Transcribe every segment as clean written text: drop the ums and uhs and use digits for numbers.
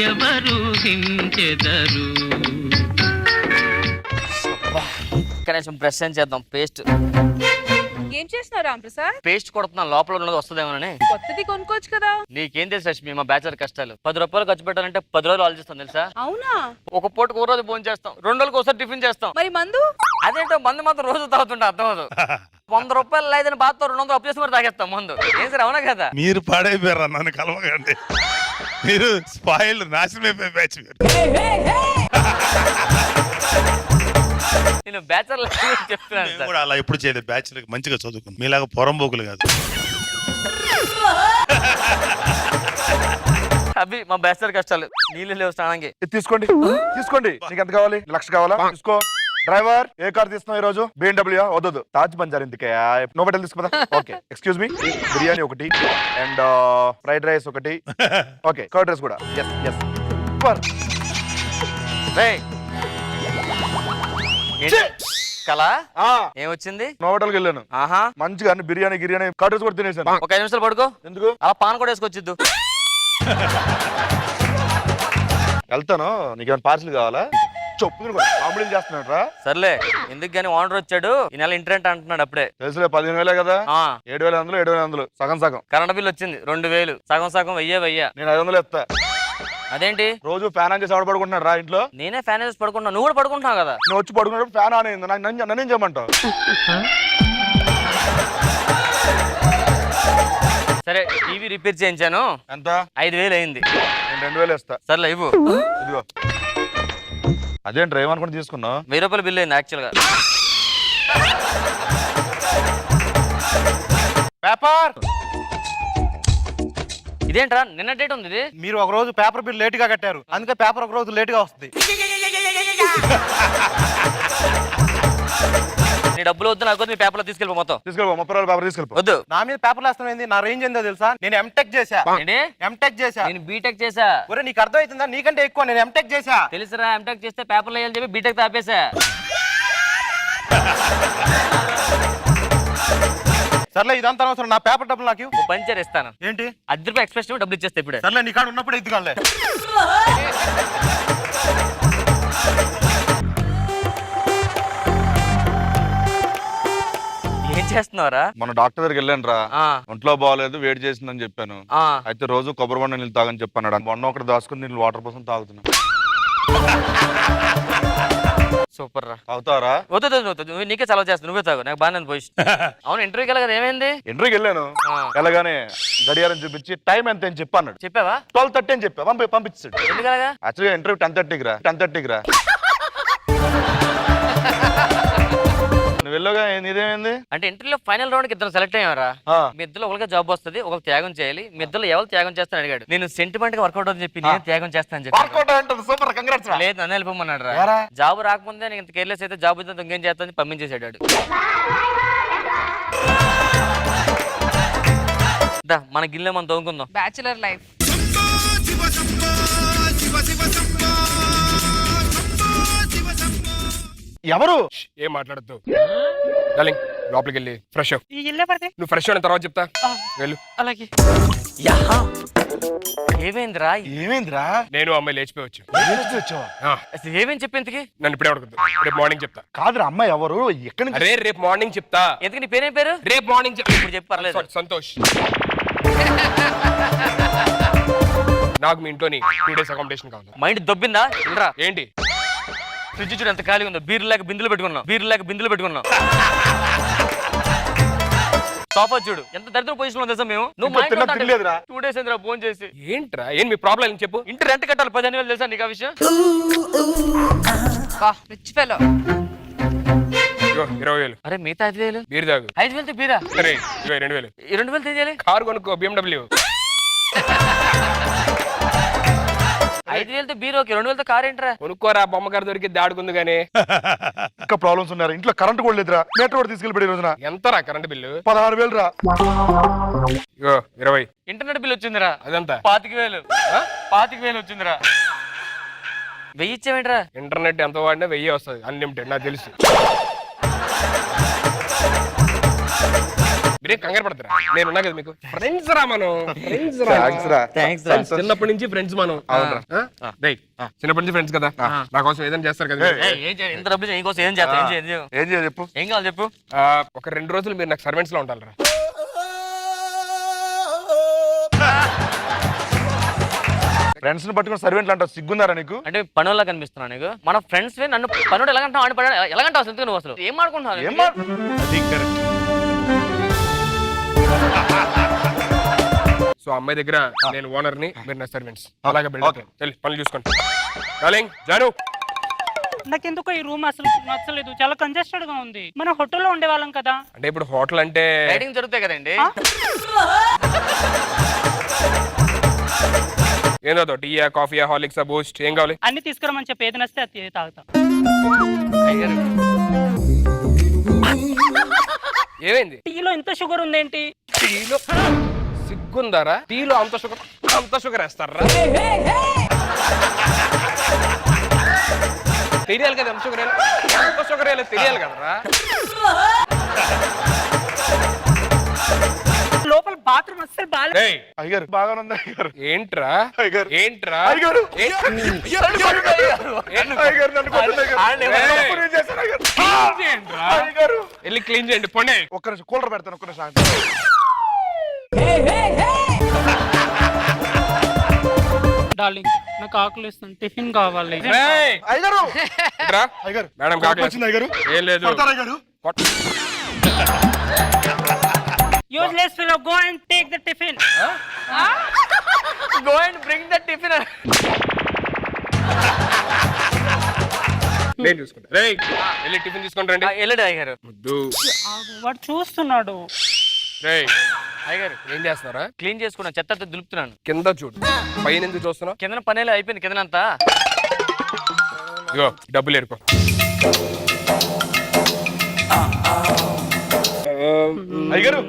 ఎవరు హించెదరు. కనీసం బ్రష్ ఏం చేద్దాం. పేస్ట్ ఏం చేస్తున్నావు రాంప్రసాద్? పేస్ట్ కొడుతున్నా, లోపల ఉన్నది వస్తుందేమోనని. కొత్తది కొనుక్కోవచ్చు కదా. నీకేం తెలుసు లక్ష్మి మా బ్యాచులర్ కష్టాలు. 10 రూపాయలు ఖర్చు పెట్టాలంటే 10 రోజులు ఆలోచిస్తాం తెలుసా. అవునా? ఒక పూటకు ఒక రోజు భోజనం చేస్తాం, 2 రోజులకు ఒకసారి టిఫిన్ చేస్తాం. మరి మందు? అదేంటో మందు మాత్రం రోజు తాగుతుంటే అర్థం అవదు. 100 రూపాయలు లేదని బాధతో 200 అప్పు చేసి మరి తాగేస్తాం మందు. ఏం సార్ అవునా కదా? మీరు పాడైపోయారా నన్ను కలవకండి. మీరు స్పాయిల్ నాశనం అయిపోయి బ్యాచ్. నేను బ్యాచులర్ చెప్తున్నాను నేను కూడా అలా ఎప్పుడు చేయలేదు. బ్యాచ్ మంచిగా చదువుకున్నాను, మీలాగా పొరంబోకులు కాదు. అవి మా బ్యాచులర్ కష్టాలు. నీళ్ళు లేవు స్నానానికి. తీసుకోండి తీసుకోండి. నీకు ఎంత కావాలి? 1 లక్ష కావాలా? తీసుకో. డ్రైవర్ ఏ కార్ తీస్తున్నావు ఈ రోజు? BMW వద్దు, తాజ్ బంజార్ ఎందుకయ్యా? నోబెటల్ తీసుకోదా? ఓకే ఎక్స్క్యూజ్ మీ, బిర్యానీ ఒకటి అండ్ ఫ్రైడ్ రైస్ ఒకటి. ఓకే కర్డ్ రైస్ కూడా. Yes yes super. కలా ఏమొచ్చింది? నోబెటల్కి వెళ్ళాను. ఆహా మంచిగా అన్ని బిర్యానీ గిర్యానీ కర్డ్ రైస్ కూడా తినేసాను. ఒక 5 నిమిషాలు పడుకో. ఎందుకు? అలా పాన్ కూడా వేసుకొచ్చిద్దు. వెళ్తాను. నీకేమైనా పార్సిల్ కావాలా? చెప్పు కామెడీలు చేస్తున్నాడు రా. సర్లే ఎందుకు గానీ ఓనర్ వచ్చాడు, ఈ నెల ఇంటరెంట్ అంటున్నాడు. అప్పుడే తెలుసులే, 15,000 కదా. ఆ 7,000 7,000 సగం సగం. కరెంట్ బిల్ వచ్చింది 2,000, సగం సగం 1000. నేను 500 ఎత్తా. అదేంటి రోజు ఫ్యాన్ ఆన్ చేసి ఎవడు పడుకుంటున్నాడు రా ఇంట్లో? నేనే ఫ్యాన్ వేసి పడుకుంటున్నా, నువ్వు కూడా పడుకుంటున్నావు కదా. నువ్వు వచ్చి పడుకున్నప్పుడు ఫ్యాన్ ఆన్ అయింది. నన్నేం చేయమంటావు? సరే టీవీ రిపేర్ చేయించాను. ఎంత? 5,000 అయింది. నేను 2,000 ఇస్తా. సర్లే ఇవ్వు. ఇదిగో. అదేంటి ఏమనుకుంటే తీసుకున్నావు? 1000 రూపాయల బిల్లు అయింది యాక్చువల్ గా. పేపర్ ఇదేంట్రా నిన్న డేట్ ఉంది ఇది? మీరు ఒక రోజు పేపర్ బిల్ లేట్ గా కట్టారు, అందుకే పేపర్ ఒక రోజు లేట్ గా వస్తుంది. నీ డబ్బులు వద్దు, నాకు నీ పేపర్లో తీసుకెళ్ళిపో మొత్తం. తీసుకెళ్ళిపో. 30 రూపాయల పేపర్ తీసుకెళ్ళిపో. వద్దు. నా మీద పేపర్లు వేస్తామైంది. నా రేంజ్ ఏందో తెలుసా? నేను ఎంటెక్ చేశా. ఏంటి? ఎంటెక్ చేశా. నేను బీటెక్ చేసా. ఒరే నీకు అర్థమవుతుందా? నీకంటే ఎక్కువ నేను ఎంటెక్ చేశా. తెలుసురా, ఎంటెక్ చేస్తే పేపర్లో వేయాలని చెప్పి బీటెక్ ఆపేసా. సర్లే ఇదంతా అవసరం. నా పేపర్ డబ్బులు నాకు ఓ పంచర్ ఇస్తాను. ఏంటి? 10 రూపాయలు ఎక్స్ప్రెస్ డబ్బులు ఇచ్చేస్తా ఇప్పుడే. సర్లే నీ కాడ ఉన్నప్పుడు ఎత్తుకాలే. ఏం చేస్తున్నారా? మన డాక్టర్ దగ్గరికి వెళ్ళాను రా. ఒంట్లో బాగాలేదు, వేడి చేసిందని చెప్పాను. అయితే రోజు కొబ్బరి బొండ నీళ్ళు తాగని చెప్పాను. బొండ ఒకటి దాచుకుని నీళ్ళు వాటర్ కోసం తాగుతున్నా. సూపర్ రా. తాగుతారా? వద్దు, నీకే చలవ చేస్తా, నువ్వే తాగు. నాకు బాగానే పొజిషన్. అవును ఇంటర్వ్యూకి వెళ్ళగా ఏమైంది? ఇంటర్వ్యూకి వెళ్ళాను. వెళ్ళగానే గడియారం చూపించి టైం ఎంత అని చెప్పి అన్నాడు. చెప్పావా? 12:30 అని చెప్పా. పంపించాడు. ఎందుకలాగా? యాక్చువల్గా ఇంటర్వ్యూ 10:30కి రా. 10:30కి రా. నువ్వు వెళ్ళగా ఇదేమైంది అంటే ఇంటర్వ్యూలో ఫైనల్ రౌండ్ కి ఇద్దరు సెలెక్ట్ అయ్యారా? మీ ఇద్దరు ఒకరిగా జాబ్ వస్తుంది, ఒకరు త్యాగం చేయాలి. మీ ఇద్దరు ఎవరు త్యాగం చేస్తాను అడిగాడు. నేను సెంటిమెంట్ గా వర్కౌట్ అని చెప్పి నేను త్యాగం చేస్తాను చెప్పి. Super congrats. లేదు నన్ను వెళ్ళిపోమన్నాడు రా. జాబ్ రాకముందే నేను ఇంత కేర్లెస్ అయితే జాబ్ అయితే ఇంకేం చేస్తాను పంపించేసాడు. మన గిల్లె మనం తోముకుందాం. Bachelor life. ఎవరు? ఏం మాట్లాడద్దు డార్లింగ్, లోపలికి వెళ్ళి ఫ్రెష్ నువ్వు ఫ్రెష్ అయిన తర్వాత చెప్తా. వెళ్ళు. అలాగే. ఏమైందిరా? ఏమైందిరా? నేను అమ్మాయి లేచిపోవచ్చు. ఏమేం చెప్పిందికి? నన్ను ఇప్పుడే అడగద్దు, రేపు మార్నింగ్ చెప్తా. కాదురా అమ్మాయి ఎవరు? ఎక్కడి నుంచి? అరే రేపు మార్నింగ్ చెప్తా. ఎందుకు నీ పేరేం పేరు? రేపు మార్నింగ్ చెప్తా. ఇప్పుడు చెప్పు పర్లేదు. సంతోష్. నాకు మీ ఇంట్లోని 2 days అకామిడేషన్ కావాలి. మైండ్ దొబ్బిందా? ఇల్రా. ఏంటి? ఫ్రిడ్జ్ చూడు ఎంత ఖాళీ ఉందో. బీర్ లేక బిందులు పెట్టుకున్నాం. సోఫా చూడు ఎంత దరిద్ర పొజిషన్ లో తెలుసా మేము. నువ్వు 2 days అయిందిరా ఫోన్ చేసి. ఏంట్రా ఏం మీ ప్రాబ్లం అని చెప్పు. ఇంటి రెంట్ కట్టాలి 15,000 తెలుసా నీకు ఆ విషయం? Rich fellow. 20,000. అరే మిగతా 5,000 బీర్ తాగు. 5,000 బీరా? అరే 2,000. 2,000 తీయాలి. కారు కొనుక్కో BMW. 5,000 బీర్ ఓకే, 2,000 కార్ ఏంట్రా? కొనుక్కోరా, బొమ్మగారు దొరికి దాడుకుంది గానీ. ఇంకా ప్రాబ్లమ్స్ ఉన్నారు ఇంట్లో. కరెంట్ కూడా లేదురా. మీటర్ కూడా తీసుకెళ్ళిపోయి రోజున. ఎంతరా కరెంట్ బిల్లు? 16,000 రా. 20. ఇంటర్నెట్ బిల్ వచ్చిందిరా. అదంతా 25,000. 25,000 వచ్చిందిరా. 1000 ఇచ్చావేంట్రా? ఇంటర్నెట్ ఎంత వాడినా 1000 వస్తుంది అన్లిమిటెడ్, నాకు తెలుసు. మీరే కంగారు పడతారా? నేను ఉన్నా కదా మీకు. ఫ్రెండ్స్ రా మనం, ఫ్రెండ్స్ రా. థ్యాంక్స్ చిన్నప్పటి నుంచి ఫ్రెండ్స్ మనం. ఆ? రేయ్, చిన్నప్పటి నుంచి ఫ్రెండ్స్ కదా, నా కోసం ఏదైనా చేస్తారు కదా. ఇంత డబ్బులు ఏం కోసం ఏం చేస్తా ఏం చేయను ఏం చేయాలి చెప్పు. ఏం కావాలి చెప్పు. ఒక 2 రోజులు మీరు నాకు సర్వెంట్స్ లో ఉండాలిరా. ఫ్రెండ్స్ ని పట్టుకుని సర్వెంట్లు అంటావు, సిగ్గుందారా నీకు? అంటే పనుల్లో కనిపిస్తున్నా నీకు. మన ఫ్రెండ్స్ నన్ను పనుడు ఎలాగంటావు ఆడి పని ఎలాగంటావు అసలు ఎందుకు నువ్వు అసలు ఏం మాడుకుంటున్నావు? ఏం మా- అది correct. సో అమ్మాయి దగ్గర నేను ఓనర్ ని, మీరు నా సర్వెంట్స్. అలాగే బిల్డప్ వెళ్ళి పనులు చూసుకోండి. డార్లింగ్ జాను. నాకెందుకో ఈ రూమ్ అసలు నచ్చలేదు, చాలా కంజెస్టెడ్ గా ఉంది. మనం హోటల్లో ఉండేవాళ్ళం కదా. అంటే ఇప్పుడు హోటల్ అంటే రైడింగ్ జరుగుతాయి కదండి. ఏందో టీయా, కాఫీయా, హార్లిక్సా, బూస్ట్ ఏం కావాలి? అన్ని తీసుకురమని చెప్పి ఏది నచ్చితే అది తాగుతా. ఏమైంది? టీలో ఇంత షుగర్ ఉందేంటి? టీలో సిగ్గుందారా? టీలో అంత షుగర్ వేస్తారా? తెలియాలి కదా ఎంత షుగర్ వేయాలి తెలియాలి కదరా. లోపల బాత్రూమ్ అస్సలు బాగా ఏయ్, అయ్యగారు బాగానే ఉంది అయ్యగారు. ఏంట్రా అయ్యగారు. ఏంట్రా అయ్యగారు. ఏంట్రా? అయ్యగారు నన్ను కొట్టండి అయ్యగారు. తప్పు నేను చేశాను అయ్యగారు. క్లీన్ చేయండిరా. అయ్యగారు. వెళ్ళి క్లీన్ చేయండి పొండే. ఒక్క నిమిషం కూలర్ పెడతాను, ఒక్క నిమిషం. డార్లింగ్ నాకు ఆకలి ఇస్తుంది, టిఫిన్ కావాలి. ఏయ్, అయ్యగారు. ఏంట్రా? అయ్యగారు. మేడం కోపం వచ్చింది అయ్యగారు. ఏం లేదు. కొడతారా అయ్యగారు? Useless fellow, go and take the tiffin. Go and bring the tiffin. నేను చూసుకుంటా. రేయ్, వెళ్ళి టిఫిన్ తీసుకొని రండి. వెళ్ళడు అయ్యగారు. ముద్దు. వాడు చూస్తున్నాడు. రేయ్, అయ్యగారు ఏం చేస్తున్నారా? క్లీన్ చేసుకున్నా, చెత్త దులుపుతున్నాను. కింద చూడు, పైన ఎందుకు చూస్తున్నావు? కింద పనేలా అయిపోయింది కిందనంతా. ఇగో డబ్బులు ఏరుకో. అయ్యగారు.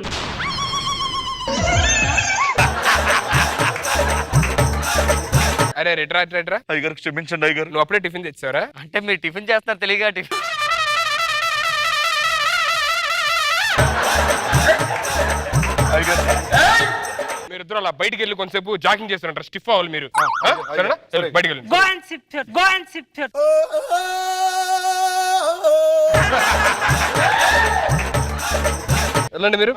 అరే రెట్రా. అయ్యగారు క్షమించండి అయ్యగారు. నువ్వు అప్పుడే టిఫిన్ తెచ్చావరా? అంటే మీరు టిఫిన్ చేస్తున్నారు తెలియగా టిఫిన్. అయ్యగారు. మీరిద్దరు అలా బయటికి వెళ్ళి కొంతసేపు జాగింగ్ చేస్తారంటారు, స్టిఫ్ అవ్వాలి మీరు. సరేనా? సరే, బయటికి వెళ్ళి. Go and SIP here, go and SIP here. వెళ్ళండి మీరు.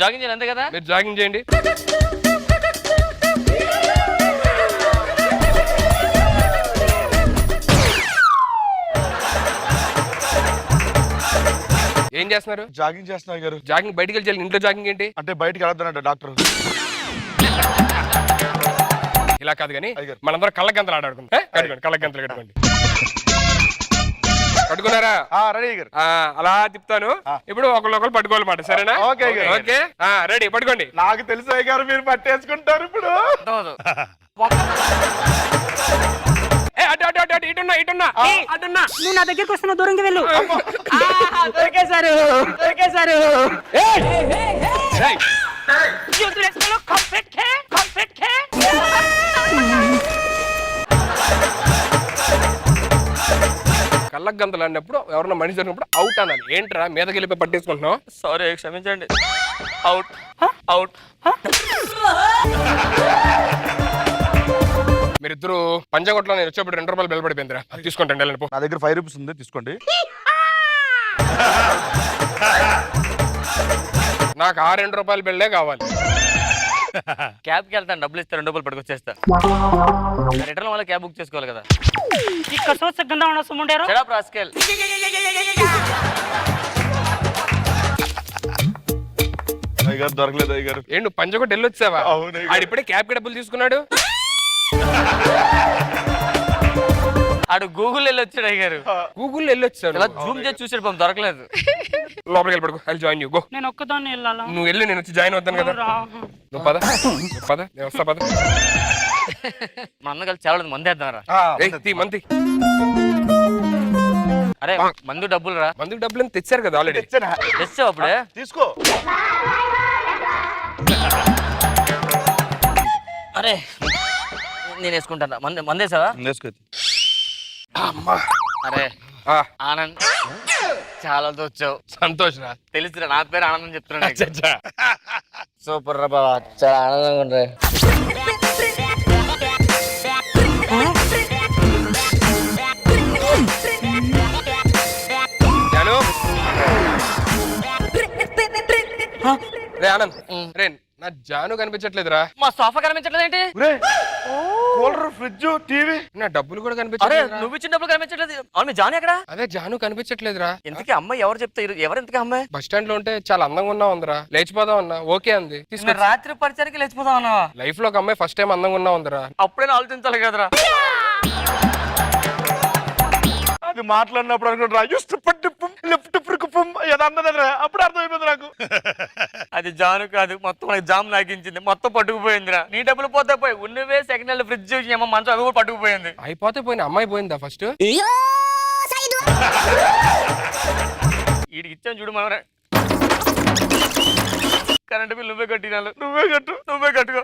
జాగింగ్ చేయాలి అంతే కదా. మీరు జాగింగ్ చేయండి. ఏం చేస్తున్నారు? జాగింగ్ చేస్తున్నా అయ్యగారు. జాగింగ్ బయటికి వెళ్ళి ఇంట్లో జాగింగ్ ఏంటి? అంటే బయటికి వెళ్ళొద్దన్నాడు డాక్టర్. ఇలా కాదు కానీ అయ్యగారు. మనందరం కళ్ళ గంతలు ఆడాడుకుంటాం. కట్టుకోండి, కళ్ళ గంతలు కట్టుకోండి. పట్టుకున్నారా? రెడీ అయ్యగారు. అలా తిప్పుతాను. ఇప్పుడు ఒకళ్ళు పట్టుకోవాలన్నమాట. సరేనా? ఓకే అయ్యగారు. ఓకే, రెడీ, పట్టుకోండి. నాకు తెలుసు అయ్యగారు మీరు పట్టేసుకుంటారు ఇప్పుడు. అర్థమవుతుంది. ఏ, అటు ఇటున్నా. నువ్వు నా దగ్గరికి వస్తున్న దూరంగా వెళ్ళు. దొరికేశారు. ఏయ్, యూజ్లెస్ ఫెలో, కమ్ ఫిట్ కే. కళ్ళ గంతలు ఆడినప్పుడు ఎవరన్నా మనిషి జరిగినప్పుడు అవుట్ అనాలి. ఏంట్రా మీదకి వెళ్ళిపోయి పట్టేసుకుంటున్నావు? సారీ క్షమించండి. అవుట్. మీరిద్దరు పంజాగొట్లో నేను వచ్చేప్పుడు 2 రూపాయలు బిల్ పడిపోయిందిరా. అది తీసుకుంటాండి, వెళ్ళండి పో. నా దగ్గర 5 రూపీస్ ఉంది, తీసుకోండి. నాకు ఆ 2 రూపాయల బిల్లే కావాలి. క్యాబ్కి వెళ్తాను, డబ్బులు ఇస్తా, 2 రూపాయలు పట్టుకొచ్చేస్తా. రిటర్న్ వల్ల క్యాబ్ బుక్ చేసుకోవాలి కదా. ఇక్కడ సోచ గందా ఉన్న సుముండేరో. Shut up rascal. అయ్యగారు దొరకలేదు అయ్యగారు. ఏంటి నువ్వు పంజాగొట్టు వెళ్ళొచ్చావా? అవును అయ్యగారు. ఆడిప్పుడే క్యాబ్కి డబ్బులు తీసుకున్నాడు. ఆడు గూగుల్ వెళ్ళి వచ్చాడు అయ్యారు. గూగుల్ వెళ్ళొచ్చాడు. ఇలా జూమ్ చేసి చూసాడు, పాపం దొరకలేదు. లోపలికి వెళ్ళి పడుకో. I join you. గో. నేను ఒక్కదాన్ని వెళ్ళాలా? నువ్వు వెళ్ళి నేను వచ్చి జాయిన్ అవుతాను కదా. నువ్వు పద, నేను వస్తా, పద. మన అందరం కలిసి చాలా మందేద్దాం రా. మంది అరే మందు డబ్బులు రా. మందుకు డబ్బులు తెచ్చారు కదా ఆల్రెడీ. తెచ్చావు అప్పుడే. తీసుకో. అరే నేను వేసుకుంటాను. మందేసావా? వేసుకో. అమ్మా. అరే ఆనంద్ చాలా వచ్చావు. సంతోష్ రా. తెలుసురా, నా పేరు ఆనందం చెప్తున్నాను. అచ్చచ్చా. సూపర్ రా బాబా, చాలా ఆనందంగా ఉండే. జాను రే ఆనంద్ రే నా జాను కనిపించట్లేదురా. మా సోఫా కనిపించట్లేదు ఏంటి? Cooler, fridge, TV. నా డబ్బులు కూడా అరే కనిపించట్లేదు. నువ్వు ఇచ్చిన డబ్బులు కనిపించట్లేదు. అవును జాను ఎక్కడ? అదే జాను కనిపించట్లేదురా. ఇంతకీ అమ్మాయి ఎవరు చెప్తారు? ఎవరు ఇంతకీ అమ్మాయి? బస్ స్టాండ్ లో ఉంటే చాలా అందంగా ఉన్నావు ఉందిరా, లేచిపోదాం అన్నా. ఓకే అంది. నిన్న రాత్రి పరిచయానికి లేచిపోతావు అన్నావా? లైఫ్ లో ఒక అమ్మాయి ఫస్ట్ టైం అందంగా ఉన్నావు ఉందిరా. అప్పుడే ఆలోచించాలి కదరా. అది మాట్లాడినప్పుడు అనుకుంటా లెఫ్ట్ పురుకుపం ఏదో అన్నదిరా, అప్పుడు అర్థమైపోయింది నాకు. అది జాను కాదు, మొత్తం మనకి జామ్ లాగించింది, మొత్తం పట్టుకుపోయిందిరా. నీ డబ్బులు పోతే పోయి ఉన్నవే సెకండ్ హ్యాండ్ ఫ్రిడ్జ్ ఏమో మంచం అది కూడా పట్టుకుపోయింది. అయిపోతే పోయిన అమ్మాయి పోయిందా ఫస్ట్? వీడికి ఇచ్చాను చూడు మనం. కరెంట్ బిల్ నువ్వే కట్టినాను. నువ్వే కట్టుకో.